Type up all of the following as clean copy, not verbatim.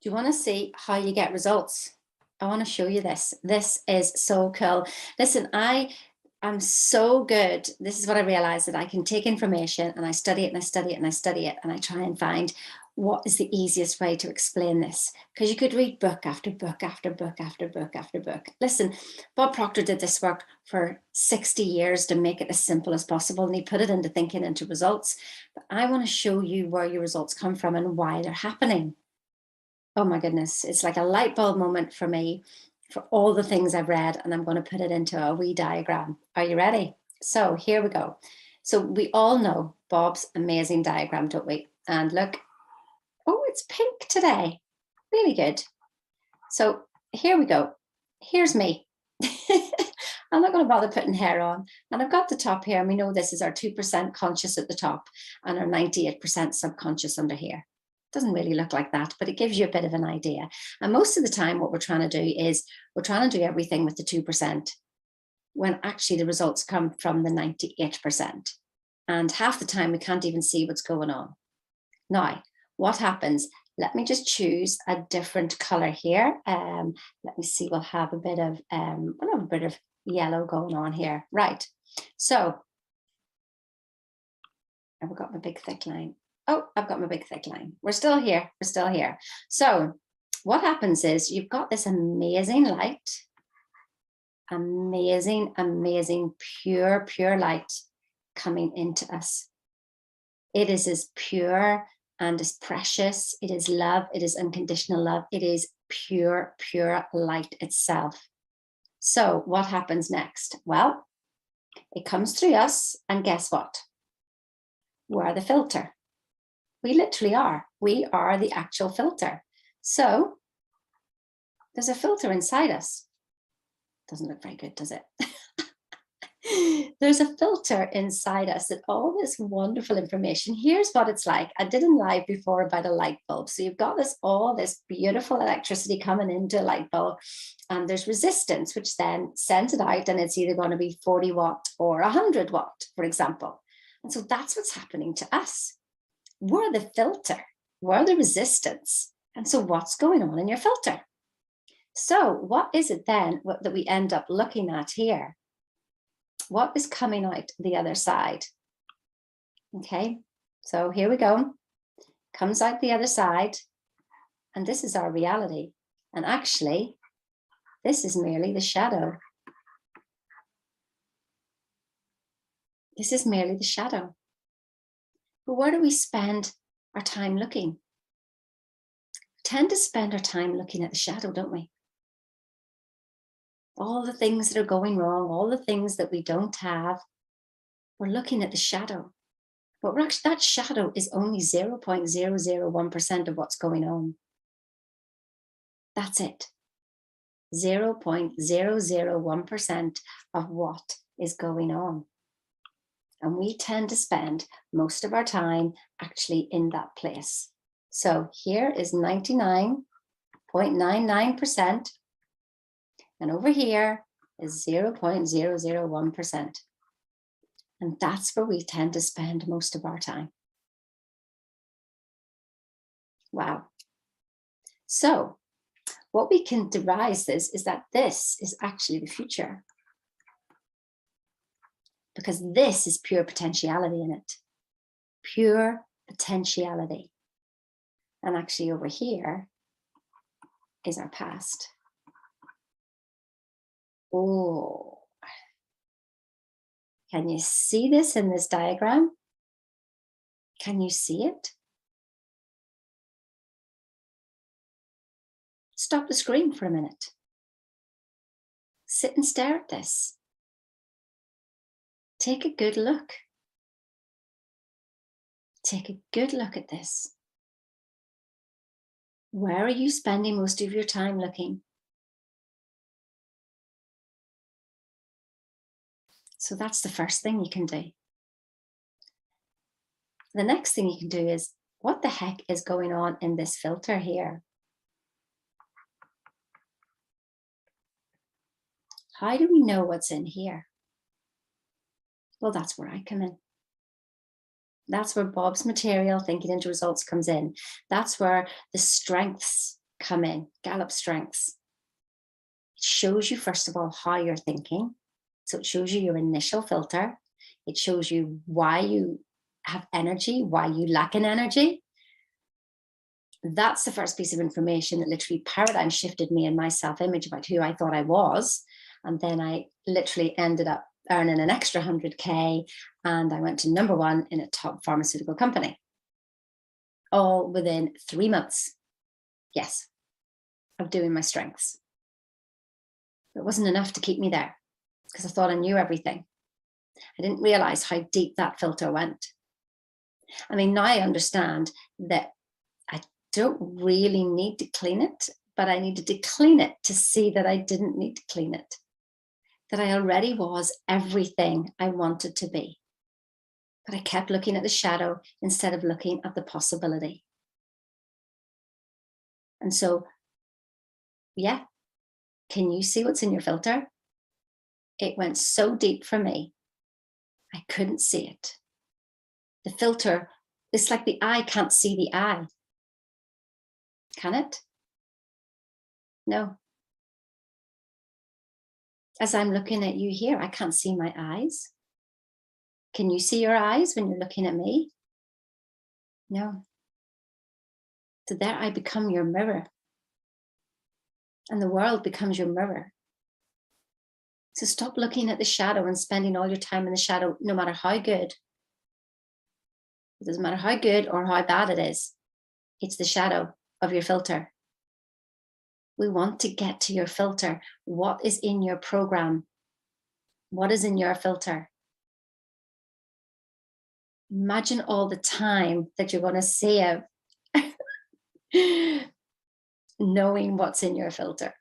Do you want to see how you get results? I want to show you this. This is so cool. Listen, I'm so good. This is what I realized, that I can take information and I study it and I study it and I study it and I try and find what is the easiest way to explain this. Because you could read book after book after book after book after book. Listen, Bob Proctor did this work for 60 years to make it as simple as possible, and he put it into thinking, into results. But I want to show you where your results come from and why they're happening. Oh my goodness, it's like a light bulb moment for me, for all the things I've read, and I'm going to put it into a wee diagram. Are you ready? So here we go. So we all know Bob's amazing diagram, don't we? And look, oh, it's pink today. Really good. So here we go. Here's me. I'm not going to bother putting hair on. And I've got the top here, and we know this is our 2% conscious at the top and our 98% subconscious under here. Doesn't really look like that, but it gives you a bit of an idea. And most of the time, what we're trying to do is we're trying to do everything with the 2%, when actually the results come from the 98%. And half the time we can't even see what's going on. Now, what happens? Let me just choose a different color here. Let me see, we'll have a bit of yellow going on here. Right. So I've got my big thick line. Oh, I've got my big thick line. We're still here. We're still here. So what happens is you've got this amazing light, amazing, amazing, pure, pure light coming into us. It is as pure and as precious. It is love. It is unconditional love. It is pure, pure light itself. So what happens next? Well, it comes through us, and guess what? We're the filter. We literally are. We are the actual filter. So there's a filter inside us. Doesn't look very good, does it? There's a filter inside us that all this wonderful information. Here's what it's like. I did a live before about a light bulb. So you've got all this beautiful electricity coming into a light bulb, and there's resistance, which then sends it out, and it's either going to be 40 watt or 100 watt, for example. And so that's what's happening to us. We're the filter, we're the resistance. And so what's going on in your filter? So what is it then that we end up looking at here? What is coming out the other side? Okay, so here we go. Comes out the other side, and this is our reality. And actually, this is merely the shadow. This is merely the shadow. But where do we spend our time looking? We tend to spend our time looking at the shadow, don't we? All the things that are going wrong, all the things that we don't have, we're looking at the shadow. But that shadow is only 0.001% of what's going on. That's it. 0.001% of what is going on. And we tend to spend most of our time actually in that place. So here is 99.99%. And over here is 0.001%. And that's where we tend to spend most of our time. Wow. So what we can derive is that this is actually the future. Because this is pure potentiality in it. Pure potentiality. And actually over here is our past. Oh, can you see this in this diagram? Can you see it? Stop the screen for a minute. Sit and stare at this. Take a good look. Take a good look at this. Where are you spending most of your time looking? So that's the first thing you can do. The next thing you can do is, what the heck is going on in this filter here? How do we know what's in here? Well, that's where I come in. That's where Bob's material, thinking into results, comes in. That's where the strengths come in, Gallup strengths. It shows you, first of all, how you're thinking. So it shows you your initial filter. It shows you why you have energy, why you lack in energy. That's the first piece of information that literally paradigm shifted me in my self-image about who I thought I was. And then I literally ended up earning an extra 100K, and I went to number one in a top pharmaceutical company, all within 3 months. Yes, of doing my strengths. It wasn't enough to keep me there because I thought I knew everything. I didn't realize how deep that filter went. I mean, now I understand that I don't really need to clean it, but I needed to clean it to see that I didn't need to clean it, that I already was everything I wanted to be. But I kept looking at the shadow instead of looking at the possibility. And so, yeah, can you see what's in your filter? It went so deep for me, I couldn't see it. The filter, it's like the eye can't see the eye. Can it? No. As I'm looking at you here, I can't see my eyes. Can you see your eyes when you're looking at me? No. So there I become your mirror. And the world becomes your mirror. So stop looking at the shadow and spending all your time in the shadow, no matter how good. It doesn't matter how good or how bad it is. It's the shadow of your filter. We want to get to your filter. What is in your program? What is in your filter? Imagine all the time that you're going to save knowing what's in your filter.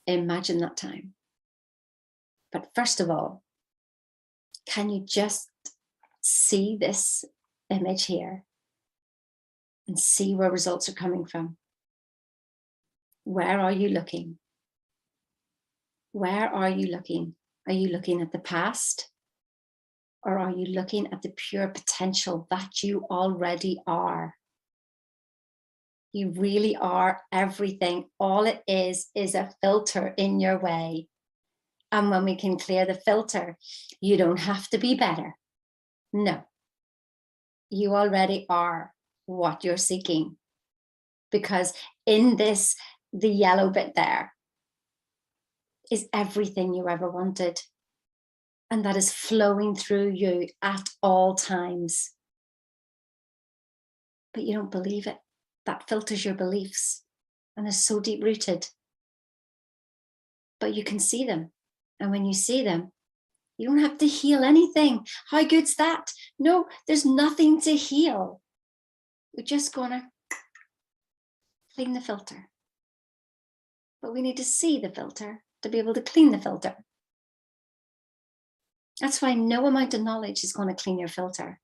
Imagine that time. But first of all, can you just see this image here and see where results are coming from? Where are you looking? Where are you looking? Are you looking at the past? Or are you looking at the pure potential that you already are? You really are everything. All it is a filter in your way. And when we can clear the filter, you don't have to be better. No, you already are what you're seeking. Because in this, the yellow bit there is everything you ever wanted. And that is flowing through you at all times. But you don't believe it. That filters your beliefs and is so deep rooted. But you can see them. And when you see them, you don't have to heal anything. How good's that? No, there's nothing to heal. We're just going to clean the filter. But we need to see the filter to be able to clean the filter. That's why no amount of knowledge is going to clean your filter.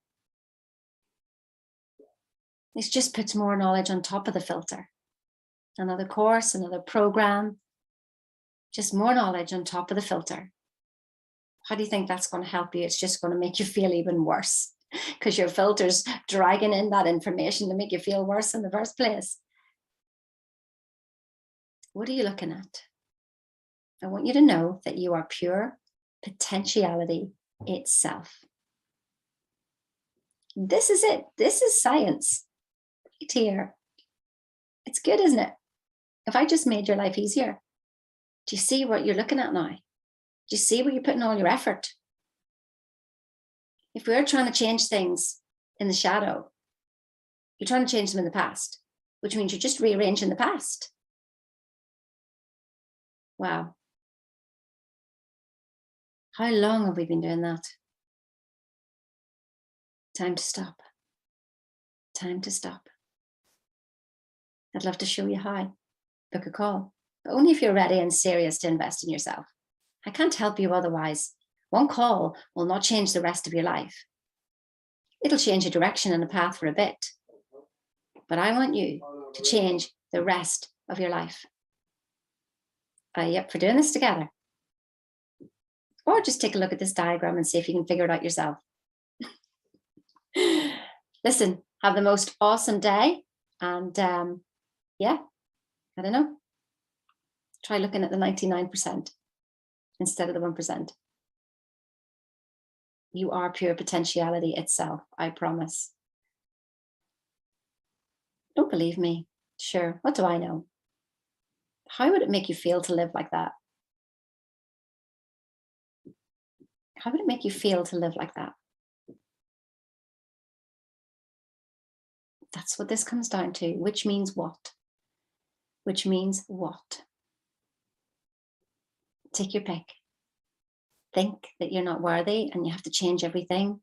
It just puts more knowledge on top of the filter. Another course, another program, just more knowledge on top of the filter. How do you think that's going to help you? It's just going to make you feel even worse because your filter's dragging in that information to make you feel worse in the first place. What are you looking at? I want you to know that you are pure potentiality itself. This is it. This is science right here. It's good, isn't it? If I just made your life easier, do you see what you're looking at now? Do you see where you're putting all your effort? If we're trying to change things in the shadow, you're trying to change them in the past, which means you're just rearranging the past. Wow. How long have we been doing that? Time to stop. Time to stop. I'd love to show you how. Book a call, but only if you're ready and serious to invest in yourself. I can't help you otherwise. One call will not change the rest of your life. It'll change your direction and a path for a bit. But I want you to change the rest of your life. Are you up for doing this together? Or just take a look at this diagram and see if you can figure it out yourself. Listen, have the most awesome day. And yeah, I don't know. Try looking at the 99% instead of the 1%. You are pure potentiality itself, I promise. Don't believe me? Sure. What do I know? How would it make you feel to live like that? How would it make you feel to live like that? That's what this comes down to, which means what? Which means what? Take your pick. Think that you're not worthy and you have to change everything,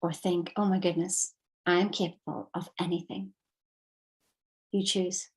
or think, oh my goodness, I am capable of anything. You choose.